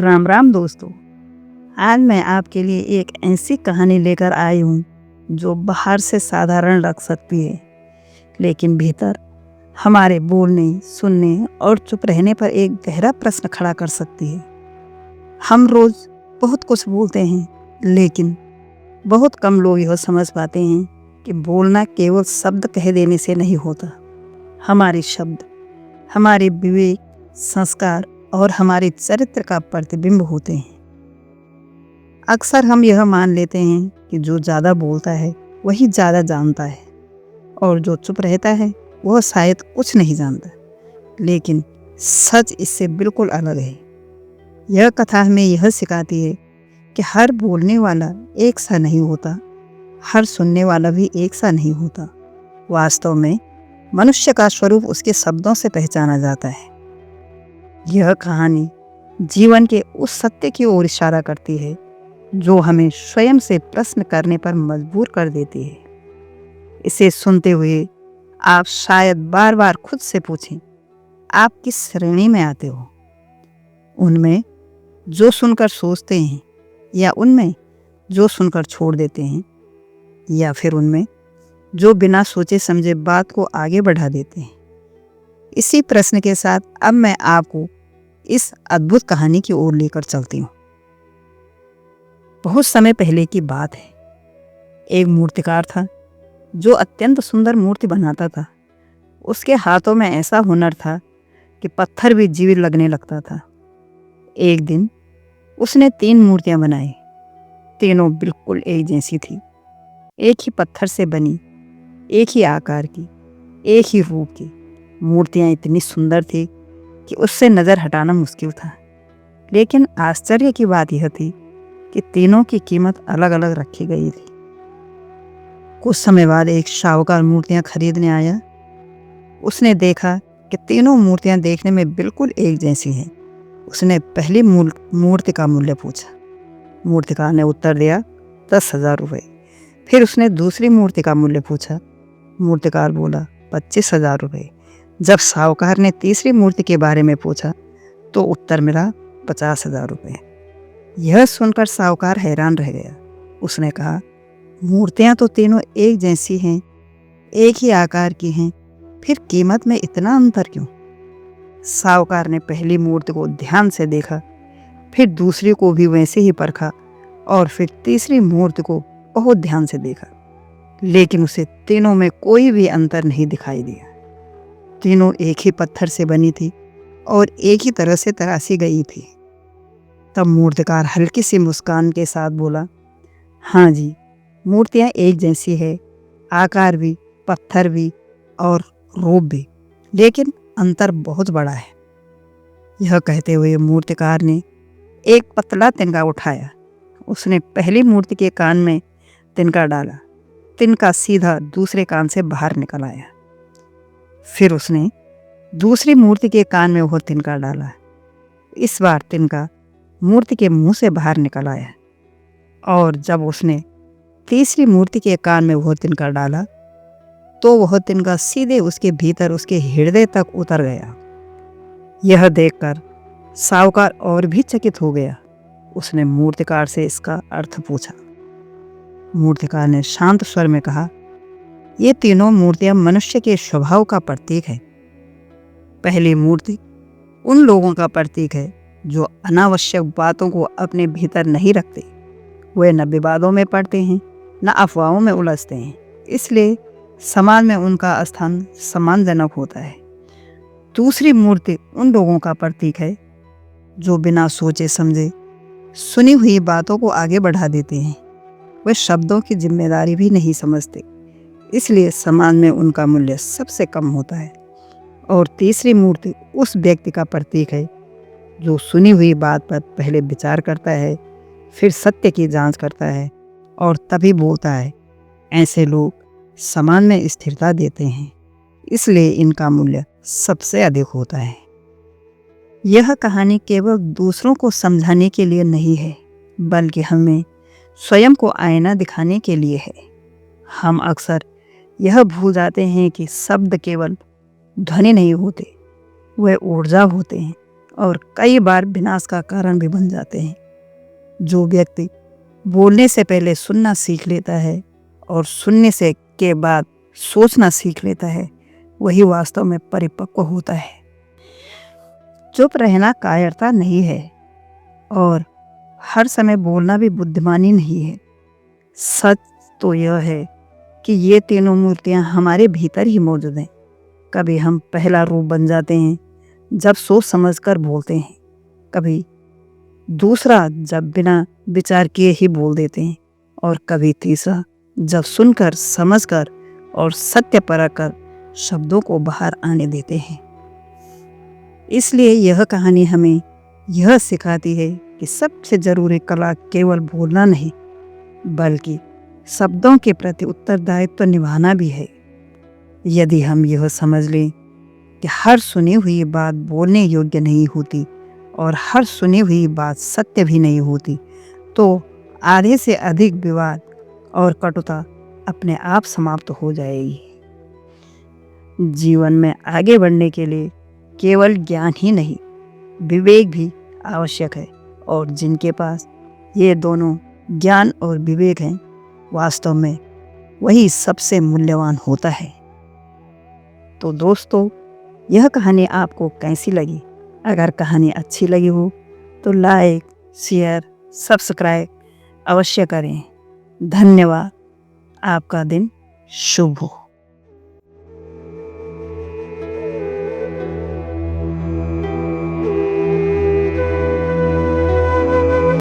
राम राम दोस्तों। आज मैं आपके लिए एक ऐसी कहानी लेकर आई हूँ जो बाहर से साधारण लग सकती है, लेकिन भीतर हमारे बोलने, सुनने और चुप रहने पर एक गहरा प्रश्न खड़ा कर सकती है। हम रोज बहुत कुछ बोलते हैं, लेकिन बहुत कम लोग यह समझ पाते हैं कि बोलना केवल शब्द कह देने से नहीं होता। हमारे शब्द हमारे विवेक, संस्कार और हमारे चरित्र का प्रतिबिंब होते हैं। अक्सर हम यह मान लेते हैं कि जो ज़्यादा बोलता है वही ज़्यादा जानता है, और जो चुप रहता है वह शायद कुछ नहीं जानता। लेकिन सच इससे बिल्कुल अलग है। यह कथा हमें यह सिखाती है कि हर बोलने वाला एक सा नहीं होता, हर सुनने वाला भी एक सा नहीं होता। वास्तव में मनुष्य का स्वरूप उसके शब्दों से पहचाना जाता है। यह कहानी जीवन के उस सत्य की ओर इशारा करती है जो हमें स्वयं से प्रश्न करने पर मजबूर कर देती है। इसे सुनते हुए आप शायद बार बार खुद से पूछें, आप किस श्रेणी में आते हो? उनमें जो सुनकर सोचते हैं, या उनमें जो सुनकर छोड़ देते हैं, या फिर उनमें जो बिना सोचे समझे बात को आगे बढ़ा देते हैं? इसी प्रश्न के साथ अब मैं आपको इस अद्भुत कहानी की ओर लेकर चलती हूँ। बहुत समय पहले की बात है। एक मूर्तिकार था जो अत्यंत सुंदर मूर्ति बनाता था। उसके हाथों में ऐसा हुनर था कि पत्थर भी जीवित लगने लगता था। एक दिन उसने 3 मूर्तियां बनाई। तीनों बिल्कुल एक जैसी थी, एक ही पत्थर से बनी, एक ही आकार की, एक ही रूप की। मूर्तियां इतनी सुंदर थी कि उससे नज़र हटाना मुश्किल था। लेकिन आश्चर्य की बात यह थी कि तीनों की कीमत अलग अलग रखी गई थी। कुछ समय बाद एक शाहूकार मूर्तियां खरीदने आया। उसने देखा कि तीनों मूर्तियां देखने में बिल्कुल एक जैसी हैं। उसने पहली मूर्ति का मूल्य पूछा। मूर्तिकार ने उत्तर दिया 10,000 रुपये। फिर उसने दूसरी मूर्ति का मूल्य पूछा। मूर्तिकार बोला 25,000 रुपये। जब साहूकार ने तीसरी मूर्ति के बारे में पूछा तो उत्तर मिला 50,000 रुपये। यह सुनकर साहूकार हैरान रह गया। उसने कहा, मूर्तियां तो तीनों एक जैसी हैं, एक ही आकार की हैं, फिर कीमत में इतना अंतर क्यों? साहूकार ने पहली मूर्ति को ध्यान से देखा, फिर दूसरी को भी वैसे ही परखा, और फिर तीसरी मूर्ति को बहुत ध्यान से देखा। लेकिन उसे तीनों में कोई भी अंतर नहीं दिखाई दिया। तीनों एक ही पत्थर से बनी थी और एक ही तरह से तराशी गई थी। तब मूर्तिकार हल्की सी मुस्कान के साथ बोला, हाँ जी, मूर्तियाँ एक जैसी है, आकार भी, पत्थर भी और रूप भी, लेकिन अंतर बहुत बड़ा है। यह कहते हुए मूर्तिकार ने एक पतला तिनका उठाया। उसने पहली मूर्ति के कान में तिनका डाला। तिनका सीधा दूसरे कान से बाहर निकल आया। फिर उसने दूसरी मूर्ति के कान में वह तिनका डाला। इस बार तिनका मूर्ति के मुंह से बाहर निकल आया, और जब उसने तीसरी मूर्ति के कान में वह तिनका डाला तो वह तिनका सीधे उसके भीतर, उसके हृदय तक उतर गया। यह देखकर साहूकार और भी चकित हो गया। उसने मूर्तिकार से इसका अर्थ पूछा। मूर्तिकार ने शांत स्वर में कहा, ये तीनों मूर्तियां मनुष्य के स्वभाव का प्रतीक है। पहली मूर्ति उन लोगों का प्रतीक है जो अनावश्यक बातों को अपने भीतर नहीं रखते। वे न विवादों में पड़ते हैं, न अफवाहों में उलझते हैं, इसलिए समाज में उनका स्थान सम्मानजनक होता है। दूसरी मूर्ति उन लोगों का प्रतीक है जो बिना सोचे समझे सुनी हुई बातों को आगे बढ़ा देते हैं। वे शब्दों की जिम्मेदारी भी नहीं समझते, इसलिए समाज में उनका मूल्य सबसे कम होता है। और तीसरी मूर्ति उस व्यक्ति का प्रतीक है जो सुनी हुई बात पर पहले विचार करता है, फिर सत्य की जांच करता है और तभी बोलता है। ऐसे लोग समाज में स्थिरता देते हैं, इसलिए इनका मूल्य सबसे अधिक होता है। यह कहानी केवल दूसरों को समझाने के लिए नहीं है, बल्कि हमें स्वयं को आईना दिखाने के लिए है। हम अक्सर यह भूल जाते हैं कि शब्द केवल ध्वनि नहीं होते, वे ऊर्जा होते हैं, और कई बार विनाश का कारण भी बन जाते हैं। जो व्यक्ति बोलने से पहले सुनना सीख लेता है और सुनने से के बाद सोचना सीख लेता है, वही वास्तव में परिपक्व होता है। चुप रहना कायरता नहीं है और हर समय बोलना भी बुद्धिमानी नहीं है। सच तो यह है कि ये तीनों मूर्तियां हमारे भीतर ही मौजूद हैं। कभी हम पहला रूप बन जाते हैं जब सोच समझकर बोलते हैं, कभी दूसरा जब बिना विचार किए ही बोल देते हैं, और कभी तीसरा जब सुनकर समझकर और सत्य परख कर शब्दों को बाहर आने देते हैं। इसलिए यह कहानी हमें यह सिखाती है कि सबसे ज़रूरी कला केवल बोलना नहीं, बल्कि शब्दों के प्रति उत्तरदायित्व निभाना भी है। यदि हम यह समझ लें कि हर सुनी हुई बात बोलने योग्य नहीं होती और हर सुनी हुई बात सत्य भी नहीं होती, तो आधे से अधिक विवाद और कटुता अपने आप समाप्त हो जाएगी। जीवन में आगे बढ़ने के लिए केवल ज्ञान ही नहीं, विवेक भी आवश्यक है, और जिनके पास ये दोनों ज्ञान और विवेक हैं, वास्तव में वही सबसे मूल्यवान होता है। तो दोस्तों, यह कहानी आपको कैसी लगी? अगर कहानी अच्छी लगी हो तो लाइक, शेयर, सब्सक्राइब अवश्य करें। धन्यवाद। आपका दिन शुभ हो।